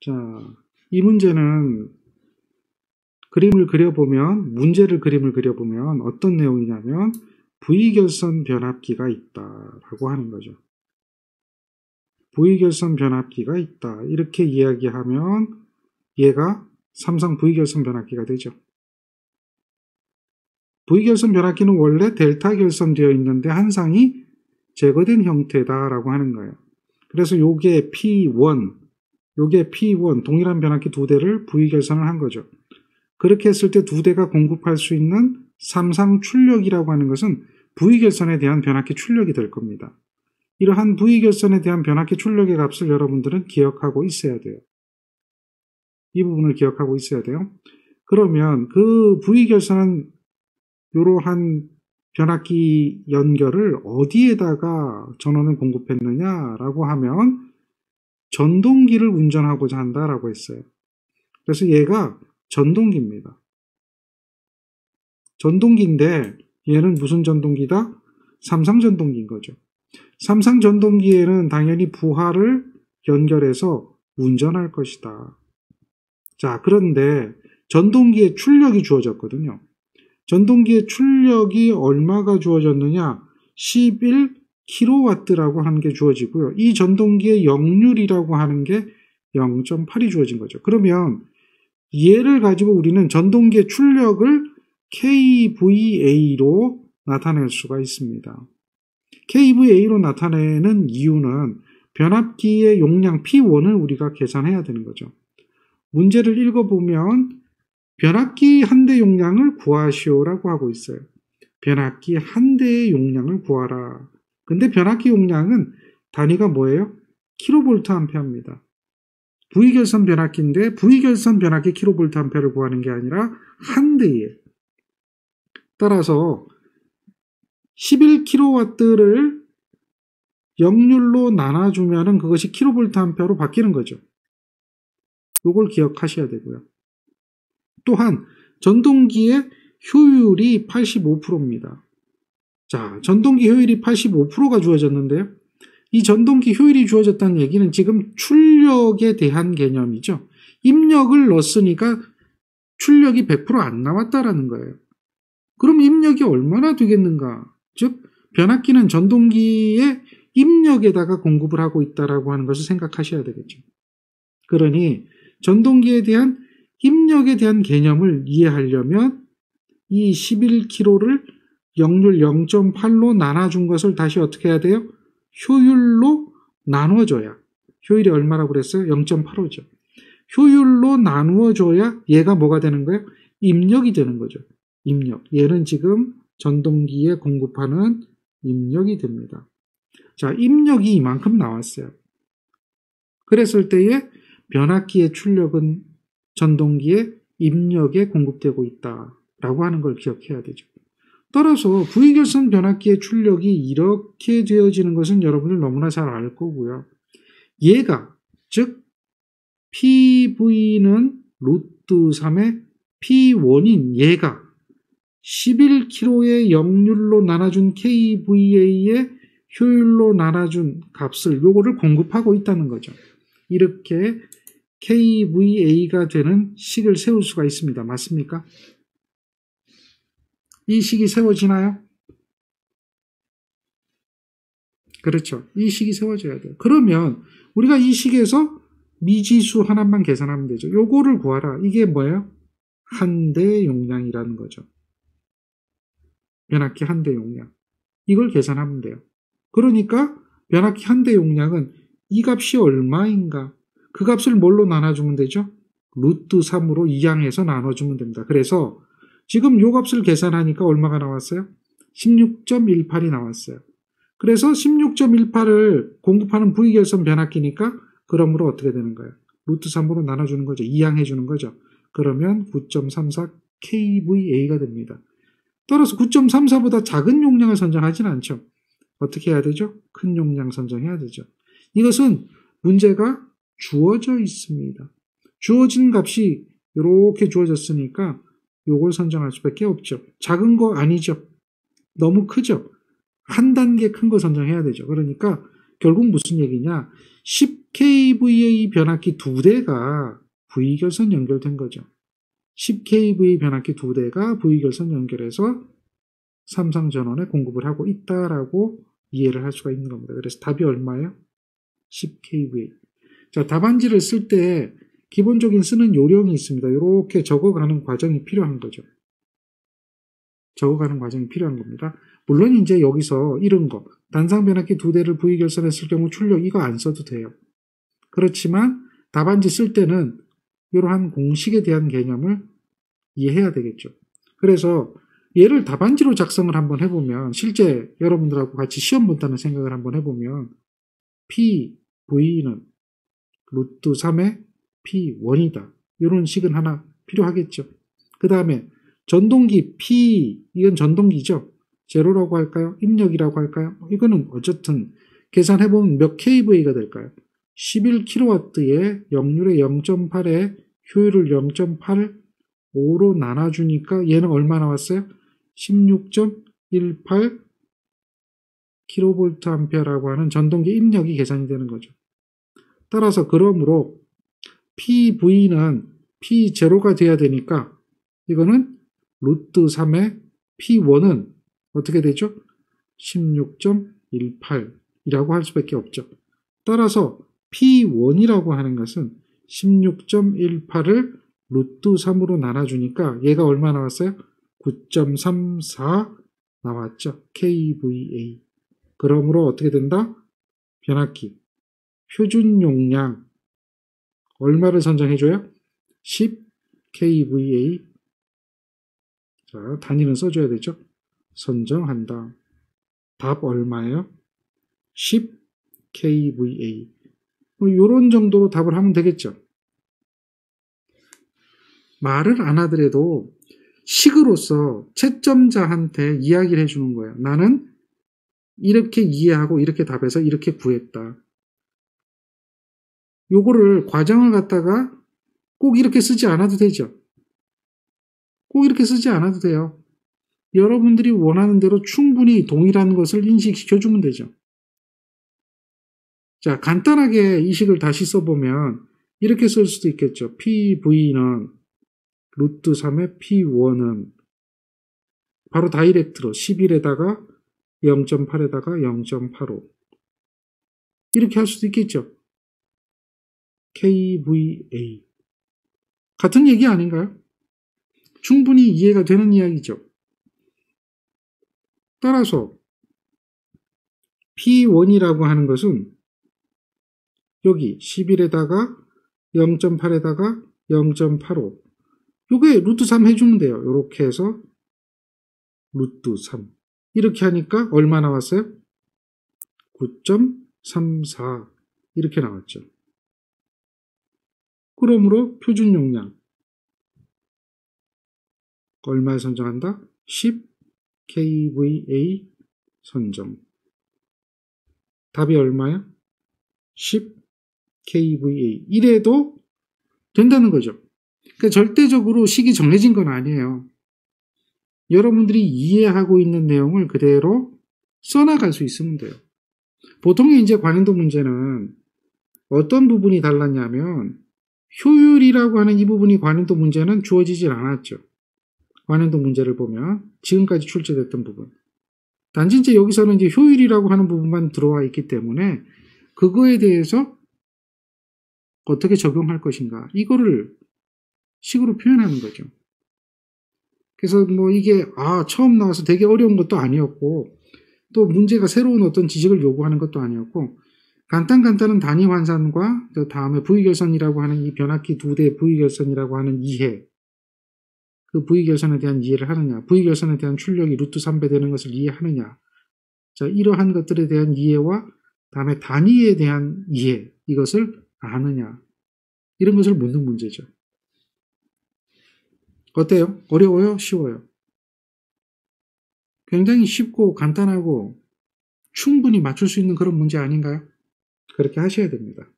자, 이 문제는 문제를 그림을 그려보면 어떤 내용이냐면 V결선 변압기가 있다라고 하는 거죠. V결선 변압기가 있다. 이렇게 이야기하면 얘가 삼성 V결선 변압기가 되죠. V결선 변압기는 원래 델타 결선되어 있는데 한 쌍이 제거된 형태다라고 하는 거예요. 그래서 요게 P1, 동일한 변압기 두 대를 V결선을 한 거죠. 그렇게 했을 때 두 대가 공급할 수 있는 삼상 출력이라고 하는 것은 V결선에 대한 변압기 출력이 될 겁니다. 이러한 V결선에 대한 변압기 출력의 값을 여러분들은 기억하고 있어야 돼요. 이 부분을 기억하고 있어야 돼요. 그러면 그 V결선은 이러한 변압기 연결을 어디에다가 전원을 공급했느냐라고 하면 전동기를 운전하고자 한다라고 했어요. 그래서 얘가 전동기입니다. 전동기인데 얘는 무슨 전동기다? 삼상 전동기인 거죠. 삼상 전동기에는 당연히 부하를 연결해서 운전할 것이다. 자, 그런데 전동기에 출력이 주어졌거든요. 전동기의 출력이 얼마가 주어졌느냐? 11kW라고 하는 게 주어지고요. 이 전동기의 역률이라고 하는 게 0.8이 주어진 거죠. 그러면 얘를 가지고 우리는 전동기의 출력을 kVA로 나타낼 수가 있습니다. kVA로 나타내는 이유는 변압기의 용량 P1을 우리가 계산해야 되는 거죠. 문제를 읽어보면 변압기 한 대 용량을 구하시오라고 하고 있어요. 변압기 한 대의 용량을 구하라. 근데 변압기 용량은 단위가 뭐예요? 킬로볼트 암페어입니다. V결선 변압기인데 V결선 변압기 킬로볼트 암페어를 구하는 게 아니라 한 대에. 따라서 11kW를 역률로 나눠주면 그것이 킬로볼트 암페어로 바뀌는 거죠. 이걸 기억하셔야 되고요. 또한 전동기의 효율이 85%입니다. 자, 전동기 효율이 85%가 주어졌는데요. 이 전동기 효율이 주어졌다는 얘기는 지금 출력에 대한 개념이죠. 입력을 넣었으니까 출력이 100% 안 나왔다라는 거예요. 그럼 입력이 얼마나 되겠는가? 즉, 변압기는 전동기의 입력에다가 공급을 하고 있다라고 하는 것을 생각하셔야 되겠죠. 그러니 전동기에 대한 입력에 대한 개념을 이해하려면 이 11kg를 역률 0.8로 나눠준 것을 다시 어떻게 해야 돼요? 효율로 나눠줘야. 효율이 얼마라고 그랬어요? 0.85죠. 효율로 나누어줘야 얘가 뭐가 되는 거예요? 입력이 되는 거죠. 입력. 얘는 지금 전동기에 공급하는 입력이 됩니다. 자, 입력이 이만큼 나왔어요. 그랬을 때에 변압기의 출력은 전동기의 입력에 공급되고 있다라고 하는 걸 기억해야 되죠. 따라서 V결선 변압기의 출력이 이렇게 되어지는 것은 여러분들 너무나 잘 알 거고요. 얘가 즉 PV는 루트 3의 P1인 얘가 11kg의 역률로 나눠준 kVA의 효율로 나눠준 값을 요거를 공급하고 있다는 거죠. 이렇게 kVA가 되는 식을 세울 수가 있습니다. 맞습니까? 이 식이 세워지나요? 그렇죠. 이 식이 세워져야 돼요. 그러면 우리가 이 식에서 미지수 하나만 계산하면 되죠. 요거를 구하라. 이게 뭐예요? 한 대 용량이라는 거죠. 변압기 한 대 용량. 이걸 계산하면 돼요. 그러니까 변압기 한 대 용량은 이 값이 얼마인가? 그 값을 뭘로 나눠주면 되죠? 루트 3으로 이항해서 나눠주면 됩니다. 그래서 지금 요 값을 계산하니까 얼마가 나왔어요? 16.18이 나왔어요. 그래서 16.18을 공급하는 V결선 변압기니까 그러므로 어떻게 되는 거예요? 루트 3으로 나눠주는 거죠. 이항해주는 거죠. 그러면 9.34 kVA가 됩니다. 따라서 9.34보다 작은 용량을 선정하지는 않죠. 어떻게 해야 되죠? 큰 용량 선정해야 되죠. 이것은 문제가 주어져 있습니다. 주어진 값이 이렇게 주어졌으니까 요걸 선정할 수밖에 없죠. 작은 거 아니죠. 너무 크죠. 한 단계 큰 거 선정해야 되죠. 그러니까 결국 무슨 얘기냐? 10kV의 변압기 2대가 V결선 연결된 거죠. 10kV 변압기 2대가 V결선 연결해서 삼성전원에 공급을 하고 있다라고 이해를 할 수가 있는 겁니다. 그래서 답이 얼마예요? 10kVA. 자, 답안지를 쓸 때 기본적인 쓰는 요령이 있습니다. 이렇게 적어가는 과정이 필요한 거죠. 적어가는 과정이 필요한 겁니다. 물론 이제 여기서 이런 거, 단상 변압기 2대를 V결선했을 경우 출력 이거 안 써도 돼요. 그렇지만 답안지 쓸 때는 이러한 공식에 대한 개념을 이해해야 되겠죠. 그래서 얘를 답안지로 작성을 한번 해보면, 실제 여러분들하고 같이 시험 본다는 생각을 한번 해보면 PV는 루트 3의 P1이다. 이런 식은 하나 필요하겠죠. 그 다음에 전동기 P, 이건 전동기죠. 제로라고 할까요? 입력이라고 할까요? 이거는 어쨌든 계산해보면 몇 kV가 될까요? 11kW에 역률의 0.8에 효율을 0.85로 나눠주니까 얘는 얼마 나왔어요? 16.18 kVA라고 하는 전동기 입력이 계산이 되는 거죠. 따라서 그러므로 PV는 P0가 돼야 되니까 이거는 루트 3의 P1은 어떻게 되죠? 16.18이라고 할 수밖에 없죠. 따라서 P1이라고 하는 것은 16.18을 루트 3으로 나눠주니까 얘가 얼마 나왔어요? 9.34 나왔죠. kVA. 그러므로 어떻게 된다? 변압기 표준 용량 얼마를 선정해줘요? 10 kVA. 자, 단위는 써줘야 되죠. 선정한다. 답 얼마예요? 10 kVA. 이런 정도로 답을 하면 되겠죠. 말을 안 하더라도 식으로서 채점자한테 이야기를 해주는 거예요. 나는 이렇게 이해하고 이렇게 답해서 이렇게 구했다. 요거를 과정을 갖다가 꼭 이렇게 쓰지 않아도 되죠. 꼭 이렇게 쓰지 않아도 돼요. 여러분들이 원하는 대로 충분히 동일한 것을 인식시켜주면 되죠. 자, 간단하게 이 식을 다시 써보면 이렇게 쓸 수도 있겠죠. PV는 루트 3의 P1은 바로 다이렉트로 11에다가 0.8에다가 0.85 이렇게 할 수도 있겠죠. kVA. 같은 얘기 아닌가요? 충분히 이해가 되는 이야기죠. 따라서 P1이라고 하는 것은 여기 11에다가 0.8에다가 0.85 요게 루트 3 해주면 돼요. 이렇게 해서 루트 3 이렇게 하니까 얼마 나왔어요? 9.34 이렇게 나왔죠. 그러므로 표준 용량 얼마에 선정한다? 10 kVA 선정. 답이 얼마야? 10 kVA. 이래도 된다는 거죠. 그러니까 절대적으로 식이 정해진 건 아니에요. 여러분들이 이해하고 있는 내용을 그대로 써나갈 수 있으면 돼요. 보통의 이제 관행도 문제는 어떤 부분이 달랐냐면 효율이라고 하는 이 부분이 관행도 문제는 주어지질 않았죠. 관행도 문제를 보면 지금까지 출제됐던 부분. 단지 이제 여기서는 이제 효율이라고 하는 부분만 들어와 있기 때문에 그거에 대해서 어떻게 적용할 것인가 이거를 식으로 표현하는 거죠. 그래서 뭐 이게 처음 나와서 되게 어려운 것도 아니었고 또 문제가 새로운 어떤 지식을 요구하는 것도 아니었고 간단한 단위 환산과 그 다음에 V결선이라고 하는 이 변압기 2대 V결선이라고 하는 이해 그 V결선에 대한 이해를 하느냐 V결선에 대한 출력이 루트 3배 되는 것을 이해하느냐 자 이러한 것들에 대한 이해와 다음에 단위에 대한 이해 이것을 아느냐 이런 것을 묻는 문제죠. 어때요? 어려워요? 쉬워요? 굉장히 쉽고 간단하고 충분히 맞출 수 있는 그런 문제 아닌가요? 그렇게 하셔야 됩니다.